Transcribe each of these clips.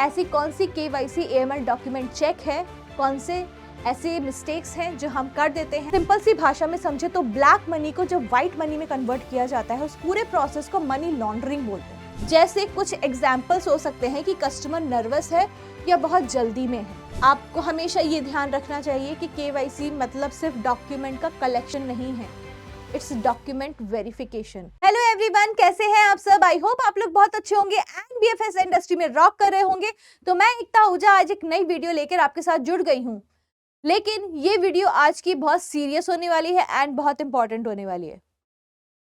ऐसी कौन सी KYC AML document check है, कौन से ऐसे मिस्टेक्स हैं जो हम कर देते हैं। सिंपल सी भाषा में समझे तो ब्लैक मनी को जब व्हाइट मनी में कन्वर्ट किया जाता है उस पूरे प्रोसेस को मनी लॉन्ड्रिंग बोलते हैं। जैसे कुछ एग्जाम्पल्स हो सकते हैं कि कस्टमर नर्वस है या बहुत जल्दी में है। आपको हमेशा ये ध्यान रखना चाहिए कि केवाईसी मतलब सिर्फ डॉक्यूमेंट का कलेक्शन नहीं है, it's document verification. Hello everyone, कैसे हैं आप सब? आई होप आप लोग बहुत अच्छे होंगे एंड बीएफएस इंडस्ट्री में रॉक कर रहे होंगे। तो मैं एकता आहूजा आज एक नई वीडियो लेकर आपके साथ जुड़ गई हूँ, लेकिन ये वीडियो आज की बहुत सीरियस होने वाली है एंड बहुत इंपॉर्टेंट होने वाली है।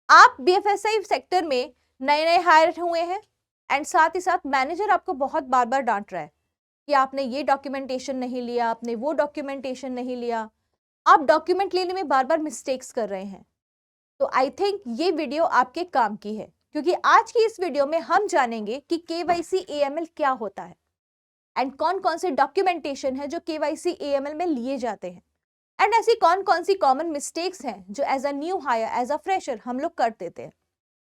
आप बीएफएसआई सेक्टर में नए नए हायर हुए हैं एंड साथ ही साथ मैनेजर आपको बहुत बार बार डांट रहा है कि आपने ये डॉक्यूमेंटेशन नहीं लिया, आपने वो डॉक्यूमेंटेशन नहीं लिया, आप डॉक्यूमेंट लेने में बार बार मिस्टेक्स कर रहे हैं। तो आई थिंक ये वीडियो आपके काम की है, क्योंकि आज की इस वीडियो में हम जानेंगे कि केवाईसी एएमएल क्या होता है एंड कौन कौन से डॉक्यूमेंटेशन है जो केवाईसी एएमएल में लिए जाते हैं एंड ऐसी कौन कौन सी कॉमन मिस्टेक्स हैं जो as a new hire, as a fresher हम लोग कर देते हैं।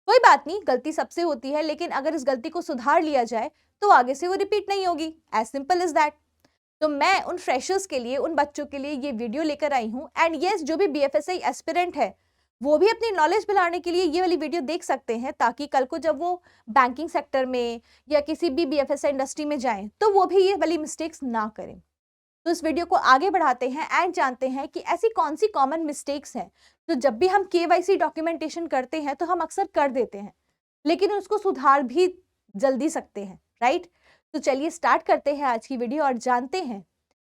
कोई बात नहीं, गलती सबसे होती है, लेकिन अगर इस गलती को सुधार लिया जाए तो आगे से वो रिपीट नहीं होगी। As simple is that. तो मैं उन फ्रेशर्स के लिए, उन बच्चों के लिए ये वीडियो लेकर आई हूँ एंड यस, जो भी बीएफएसआई एस्पिरेंट है वो भी अपनी नॉलेज बढ़ाने के लिए ये वाली वीडियो देख सकते हैं, ताकि कल को जब वो बैंकिंग सेक्टर में या किसी भी बीएफएसआई इंडस्ट्री में जाएं तो वो भी ये वाली मिस्टेक्स ना करें। तो इस वीडियो को आगे बढ़ाते हैं एंड जानते हैं कि ऐसी कौन सी कॉमन मिस्टेक्स हैं तो जब भी हम केवाईसी डॉक्यूमेंटेशन करते हैं तो हम अक्सर कर देते हैं, लेकिन उसको सुधार भी जल्दी सकते हैं, राइट? तो चलिए स्टार्ट करते हैं आज की वीडियो और जानते हैं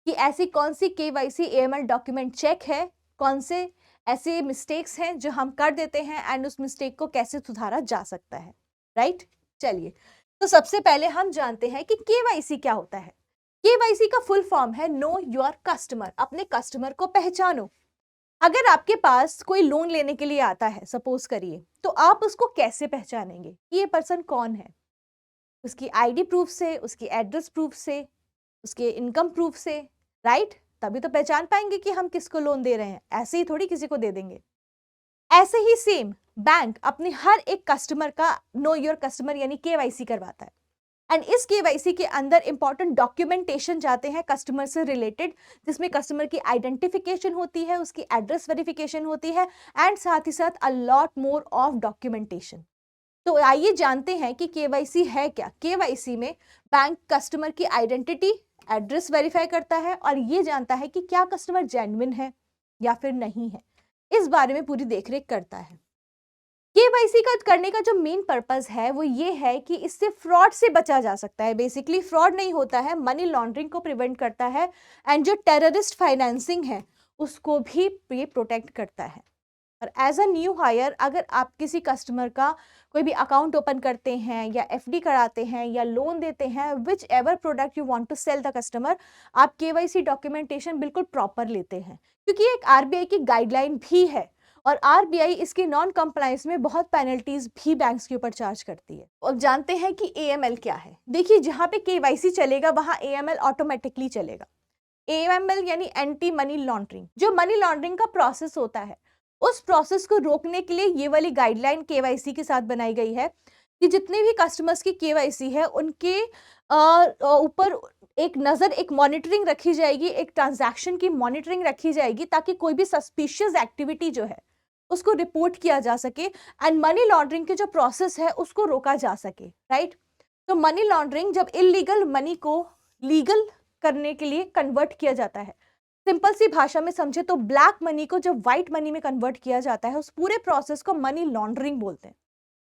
कि ऐसी कौन सी केवाईसी एएमएल डॉक्यूमेंट चेक है, कौन से ऐसे मिस्टेक्स हैं जो हम कर देते हैं एंड उस मिस्टेक को कैसे सुधारा जा सकता है, राइट? चलिए, तो सबसे पहले हम जानते हैं कि केवाईसी क्या होता है। केवाईसी का फुल फॉर्म है नो योर कस्टमर, अपने कस्टमर को पहचानो। अगर आपके पास कोई लोन लेने के लिए आता है, सपोज करिए, तो आप उसको कैसे पहचानेंगे कि ये पर्सन कौन है? उसकी आईडी प्रूफ से, उसकी एड्रेस प्रूफ से, उसके इनकम प्रूफ से, राइट? तभी तो पहचान पाएंगे कि हम किसको लोन दे रहे हैं। ऐसे ही थोड़ी किसी को दे देंगे। ऐसे ही सेम बैंक अपने हर एक कस्टमर का नो योर कस्टमर यानी केवाईसी करवाता है एंड इस केवाईसी के अंदर इंपॉर्टेंट डॉक्यूमेंटेशन जाते हैं कस्टमर से रिलेटेड, जिसमें कस्टमर की आइडेंटिफिकेशन होती है, उसकी एड्रेस वेरिफिकेशन होती है एंड साथ ही साथ a lot more of documentation. तो आइए जानते हैं कि केवाईसी है क्या। केवाईसी में बैंक कस्टमर की आइडेंटिटी, एड्रेस वेरीफाई करता है और ये जानता है कि क्या कस्टमर जेन्युइन है या फिर नहीं है, इस बारे में पूरी देखरेख करता है। केवाईसी का करने का जो मेन पर्पस है वो ये है कि इससे फ्रॉड से बचा जा सकता है। बेसिकली फ्रॉड नहीं होता है, मनी लॉन्ड्रिंग को प्रिवेंट करता है एंड जो टेररिस्ट फाइनेंसिंग है उसको भी ये प्रोटेक्ट करता है। और एज अ न्यू हायर अगर आप किसी कस्टमर का कोई भी अकाउंट ओपन करते हैं या एफडी कराते हैं या लोन देते हैं, whichever product you want to sell the customer, आप केवाईसी डॉक्यूमेंटेशन बिल्कुल प्रॉपर लेते हैं, क्योंकि एक आरबीआई की गाइडलाइन भी है और आरबीआई इसके नॉन कंप्लायंस में बहुत पेनल्टीज भी बैंक्स के ऊपर चार्ज करती है। अब जानते हैं कि एएमएल क्या है। देखिए, जहाँ पे केवाईसी चलेगा वहाँ एएमएल ऑटोमेटिकली चलेगा। एएमएल यानी एंटी मनी लॉन्ड्रिंग। जो मनी लॉन्ड्रिंग का प्रोसेस होता है उस प्रोसेस को रोकने के लिए ये वाली गाइडलाइन केवाईसी के साथ बनाई गई है कि जितने भी कस्टमर्स की केवाईसी है उनके ऊपर एक नज़र, एक मॉनिटरिंग रखी जाएगी, एक ट्रांजैक्शन की मॉनिटरिंग रखी जाएगी, ताकि कोई भी सस्पिशियस एक्टिविटी जो है उसको रिपोर्ट किया जा सके एंड मनी लॉन्ड्रिंग के जो प्रोसेस है उसको रोका जा सके, राइट? तो मनी लॉन्ड्रिंग जब इलीगल मनी को लीगल करने के लिए कन्वर्ट किया जाता है, सिंपल सी भाषा में समझे तो ब्लैक मनी को जब व्हाइट मनी में कन्वर्ट किया जाता है, उस पूरे प्रोसेस को मनी लॉन्ड्रिंग बोलते हैं।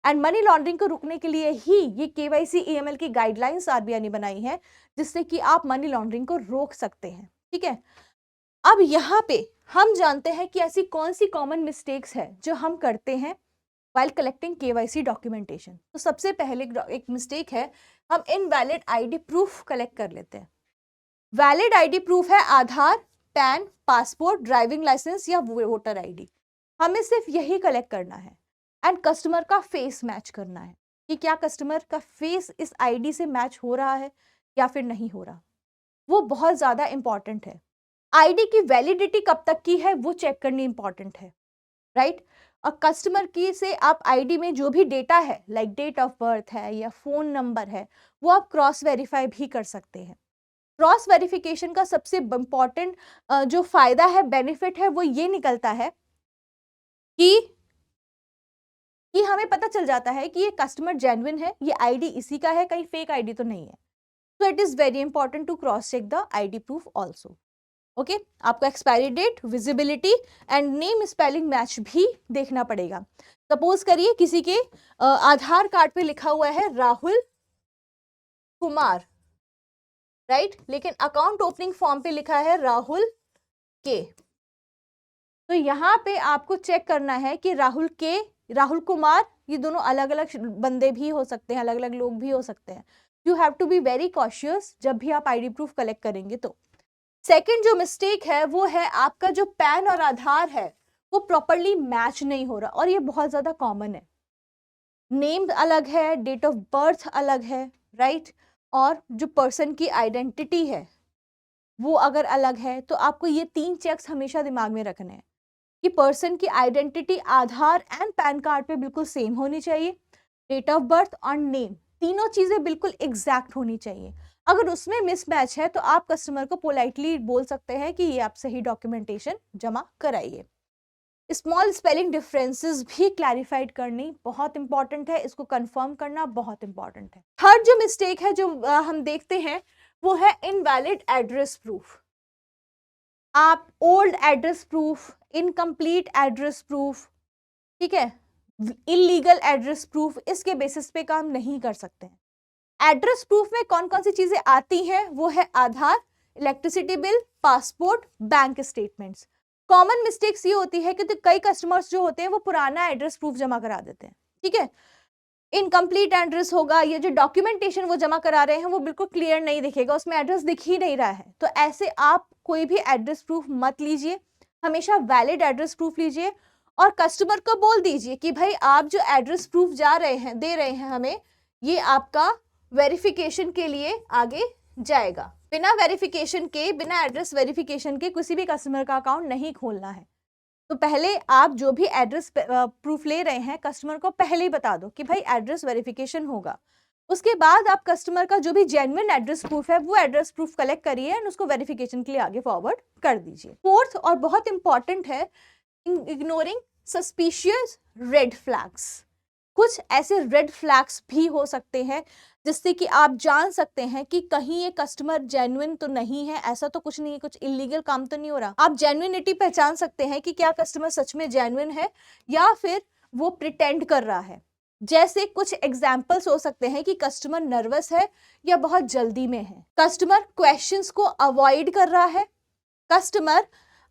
एंड मनी लॉन्ड्रिंग को रुकने के लिए ही ये केवाईसी एएमएल की गाइडलाइंस आरबीआई ने बनाई है, जिससे कि आप मनी लॉन्ड्रिंग को रोक सकते हैं, ठीक है? अब यहाँ पे हम जानते हैं कि ऐसी कौन सी कॉमन मिस्टेक्स है जो हम करते हैं वाइल कलेक्टिंग केवाईसी डॉक्यूमेंटेशन। तो सबसे पहले एक मिस्टेक है, हम इनवैलिड आईडी प्रूफ कलेक्ट कर लेते हैं। वैलिड आईडी प्रूफ है आधार, पैन, पासपोर्ट, ड्राइविंग लाइसेंस या वोटर आईडी। हमें सिर्फ यही कलेक्ट करना है एंड कस्टमर का फेस मैच करना है कि क्या कस्टमर का फेस इस आईडी से मैच हो रहा है या फिर नहीं हो रहा। वो बहुत ज़्यादा इंपॉर्टेंट है। आईडी की वैलिडिटी कब तक की है वो चेक करनी इंपॉर्टेंट है, राइट? और कस्टमर की से आप आईडी में जो भी डेटा है लाइक डेट ऑफ बर्थ है या फ़ोन नंबर है, वो आप क्रॉस वेरीफाई भी कर सकते हैं। क्रॉस वेरिफिकेशन का सबसे इम्पॉर्टेंट जो फ़ायदा है, बेनिफिट है, वो ये निकलता है कि हमें पता चल जाता है कि ये कस्टमर जेन्युइन है, ये आईडी इसी का है, कहीं फेक आईडी तो नहीं है। So it is very important to cross check the ID proof also. Okay, आपको expiry date, visibility and name spelling match भी देखना पड़ेगा। सपोज करिए किसी के आधार कार्ड पे लिखा हुआ है राहुल कुमार, राइट, लेकिन अकाउंट ओपनिंग फॉर्म पे लिखा है राहुल के। तो यहाँ पे आपको चेक करना है कि राहुल के, राहुल कुमार, ये दोनों अलग अलग बंदे भी हो सकते हैं, अलग अलग लोग भी हो सकते हैं। You have to be very cautious जब भी आप आईडी प्रूफ कलेक्ट करेंगे। तो सेकंड जो मिस्टेक है वो है आपका जो पैन और आधार है वो प्रॉपरली मैच नहीं हो रहा, और ये बहुत ज्यादा कॉमन है। नेम अलग है, डेट ऑफ बर्थ अलग है, राइट, और जो पर्सन की आइडेंटिटी है वो अगर अलग है, तो आपको ये 3 चेक्स हमेशा दिमाग में रखने हैं कि पर्सन की identity Aadhaar and pan card पे बिल्कुल सेम होनी चाहिए, डेट ऑफ बर्थ और नेम तीनों चीजें बिल्कुल एग्जैक्ट होनी चाहिए। अगर उसमें मिसमैच है तो आप कस्टमर को पोलाइटली बोल सकते हैं कि ये आप सही डॉक्यूमेंटेशन जमा कराइए। स्मॉल स्पेलिंग डिफरेंसेस भी क्लैरिफाइड करनी बहुत इंपॉर्टेंट है, इसको कंफर्म करना बहुत इंपॉर्टेंट है। थर्ड जो मिस्टेक है जो हम देखते हैं वो है इनवैलिड एड्रेस प्रूफ। आप old address proof, incomplete address proof, ठीक है, इलीगल एड्रेस प्रूफ, इसके बेसिस पे काम नहीं कर सकते हैं। एड्रेस प्रूफ में कौन कौन सी चीजें आती हैं वो है Aadhaar, electricity bill, passport, bank statements. Common mistakes ये होती है कि तो कई कस्टमर्स जो होते हैं वो पुराना एड्रेस प्रूफ जमा करा देते हैं, ठीक है, इनकम्प्लीट एड्रेस होगा, ये जो डॉक्यूमेंटेशन वो जमा करा रहे हैं वो बिल्कुल क्लियर नहीं दिखेगा, उसमें एड्रेस दिख ही नहीं रहा है। तो ऐसे आप कोई भी एड्रेस प्रूफ मत लीजिए, हमेशा वैलिड एड्रेस प्रूफ लीजिए और कस्टमर को बोल दीजिए कि भाई आप जो एड्रेस प्रूफ जा रहे हैं, दे रहे हैं हमें, ये आपका वेरिफिकेशन के लिए आगे जाएगा। बिना वेरिफिकेशन के, बिना एड्रेस वेरिफिकेशन के किसी भी कस्टमर का अकाउंट नहीं खोलना है। तो पहले आप जो भी एड्रेस प्रूफ ले रहे हैं कस्टमर को पहले ही बता दो कि भाई एड्रेस वेरिफिकेशन होगा। उसके बाद आप कस्टमर का जो भी जेन्युइन एड्रेस प्रूफ है वो एड्रेस प्रूफ कलेक्ट करिए और उसको वेरिफिकेशन के लिए आगे फॉरवर्ड कर दीजिए। फोर्थ और बहुत इंपॉर्टेंट है इग्नोरिंग सस्पिशियस रेड फ्लैग्स। कुछ ऐसे रेड फ्लैग्स भी हो सकते हैं जिससे कि आप जान सकते हैं कि कहीं ये कस्टमर जेन्युइन तो नहीं है, ऐसा तो कुछ नहीं है, कुछ इलीगल काम तो नहीं हो रहा। आप जेन्युइनिटी पहचान सकते हैं कि क्या कस्टमर सच में जेन्युइन है या फिर वो प्रिटेंड कर रहा है। जैसे कुछ एग्जाम्पल्स हो सकते हैं कि कस्टमर नर्वस है या बहुत जल्दी में है, कस्टमर क्वेश्चंस को अवॉइड कर रहा है, कस्टमर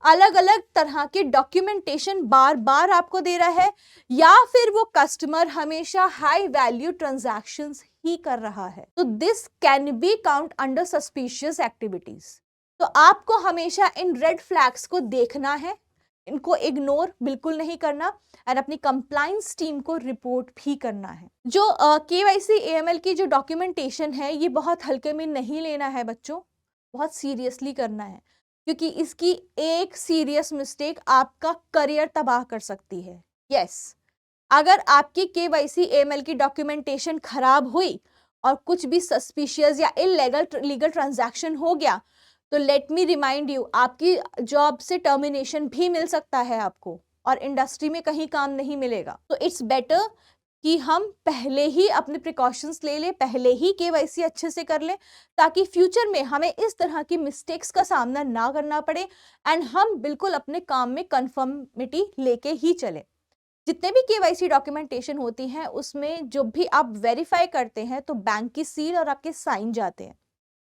अलग अलग तरह के डॉक्यूमेंटेशन बार बार आपको दे रहा है, या फिर वो कस्टमर हमेशा हाई वैल्यू ट्रांजैक्शंस ही कर रहा है। तो this can be count under suspicious activities. तो आपको हमेशा इन रेड फ्लैग्स को देखना है, इनको इग्नोर बिल्कुल नहीं करना और अपनी कंप्लायंस टीम को रिपोर्ट भी करना है। जो केवाईसी एएमएल की जो डॉक्यूमेंटेशन है ये बहुत हल्के में नहीं लेना है बच्चों, बहुत सीरियसली करना है, क्योंकि इसकी एक सीरियस मिस्टेक आपका करियर तबाह कर सकती है। यस, अगर आपकी केवाईसी एएमएल की डॉक्यूमेंटेशन खराब हुई और कुछ भी सस्पिशियस या लीगल ट्रांजैक्शन हो गया तो लेट मी रिमाइंड यू, आपकी जॉब से टर्मिनेशन भी मिल सकता है आपको और इंडस्ट्री में कहीं काम नहीं मिलेगा। तो इट्स बेटर कि हम पहले ही अपने प्रिकॉशंस ले लें, पहले ही केवाईसी अच्छे से कर लें ताकि फ्यूचर में हमें इस तरह की मिस्टेक्स का सामना ना करना पड़े एंड हम बिल्कुल अपने काम में कंफर्मिटी लेके ही चलें। जितने भी केवाईसी डॉक्यूमेंटेशन होती हैं उसमें जो भी आप वेरीफाई करते हैं तो बैंक की सील और आपके साइन जाते हैं,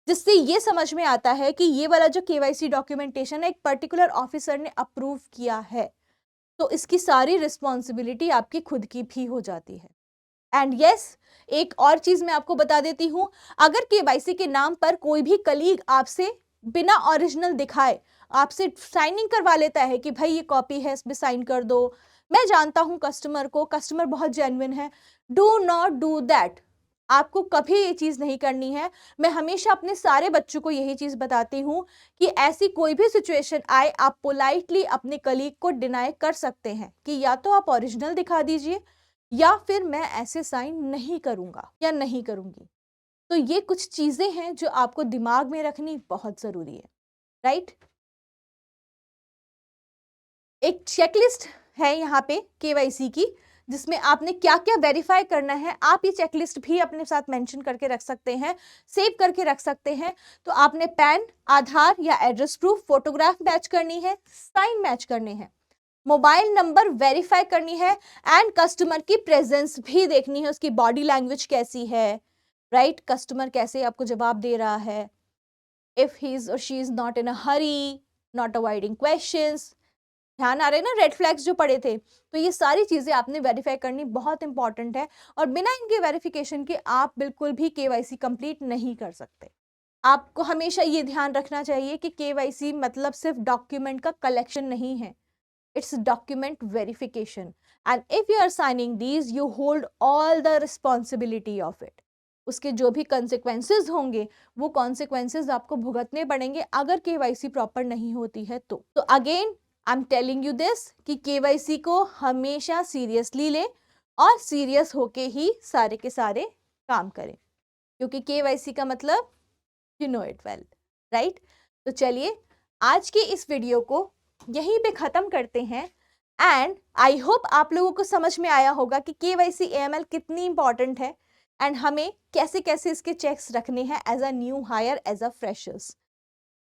जिससे ये समझ में आता है कि ये वाला जो केवाईसी डॉक्यूमेंटेशन है एक पर्टिकुलर ऑफिसर ने अप्रूव किया है, तो इसकी सारी रिस्पॉन्सिबिलिटी आपकी खुद की भी हो जाती है। एंड यस, एक और चीज मैं आपको बता देती हूँ, अगर केवाईसी के नाम पर कोई भी कलीग आपसे बिना ओरिजिनल दिखाए आपसे साइनिंग करवा लेता है कि भाई ये कॉपी है, इसमें साइन कर दो, मैं जानता हूँ कस्टमर को, कस्टमर बहुत जेन्युइन है, डू नॉट डू दैट। आपको कभी ये चीज़ नहीं करनी है। मैं हमेशा अपने सारे बच्चों को यही चीज़ बताती हूँ कि ऐसी कोई भी सिचुएशन आए, आप पोलाइटली अपने कलीग को डिनाई कर सकते हैं कि या तो आप ओरिजिनल दिखा दीजिए या फिर मैं ऐसे साइन नहीं करूँगा या नहीं करूँगी। तो ये कुछ चीज़ें हैं जो आपको दिमाग में रखनी बहुत ज़रूरी है, राइट? एक चेकलिस्ट है यहाँ पे केवाईसी की, जिसमें आपने क्या-क्या वेरीफाई करना है, आप ये चेकलिस्ट भी अपने साथ मेंशन करके रख सकते हैं, सेव करके रख सकते हैं। तो आपने पैन, आधार या एड्रेस प्रूफ, फोटोग्राफ मैच करनी है, साइन मैच करने हैं, मोबाइल नंबर वेरीफाई करनी है एंड कस्टमर की प्रेजेंस भी देखनी है, उसकी बॉडी लैंग्वेज कैसी है, राइट? कस्टमर कैसे आपको जवाब दे रहा है, इफ ही इज और she is not in a Hari, not avoiding questions, ध्यान आ रहे हैं ना रेड फ्लैग्स जो पड़े थे। तो ये सारी चीजें आपने वेरीफाई करनी बहुत इंपॉर्टेंट है, और बिना इनके वेरिफिकेशन के आप बिल्कुल भी केवाईसी कंप्लीट नहीं कर सकते। आपको हमेशा ये ध्यान रखना चाहिए कि केवाईसी मतलब सिर्फ डॉक्यूमेंट का कलेक्शन नहीं है, it's document verification, and if you are signing these you hold all the responsibility of it. उसके जो भी कॉन्सिक्वेंसेज होंगे वो कॉन्सिक्वेंसेज आपको भुगतने पड़ेंगे अगर केवाईसी प्रॉपर नहीं होती है तो again I am telling you this कि केवाईसी को हमेशा सीरियसली ले और सीरियस होके ही सारे के सारे काम करें, क्योंकि केवाईसी का मतलब you know it well, right? तो चलिए आज के इस वीडियो को यहीं पे ख़त्म करते हैं, एंड आई होप आप लोगों को समझ में आया होगा कि केवाईसी एएमएल कितनी इंपॉर्टेंट है एंड हमें कैसे कैसे इसके चेक्स रखने हैं as a new hire, as a freshers.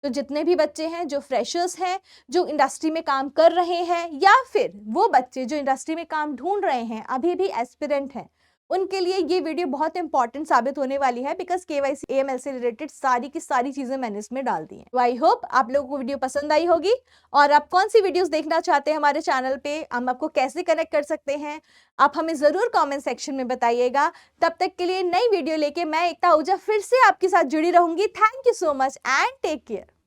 तो जितने भी बच्चे हैं जो फ्रेशर्स हैं, जो इंडस्ट्री में काम कर रहे हैं, या फिर वो बच्चे जो इंडस्ट्री में काम ढूंढ रहे हैं, अभी भी एस्पिरेंट हैं, उनके लिए ये वीडियो बहुत इंपॉर्टेंट साबित होने वाली है, बिकॉज केवाईसी एएमएल से रिलेटेड सारी की सारी चीजें मैंने इसमें डाल दी हैं। तो आई होप आप लोगों को वीडियो पसंद आई होगी, और आप कौन सी वीडियोस देखना चाहते हैं हमारे चैनल पे, हम आपको कैसे कनेक्ट कर सकते हैं, आप हमें जरूर कॉमेंट सेक्शन में बताइएगा। तब तक के लिए नई वीडियो लेके मैं एकता आहूजा फिर से आपके साथ जुड़ी रहूंगी। Thank you so much and take care.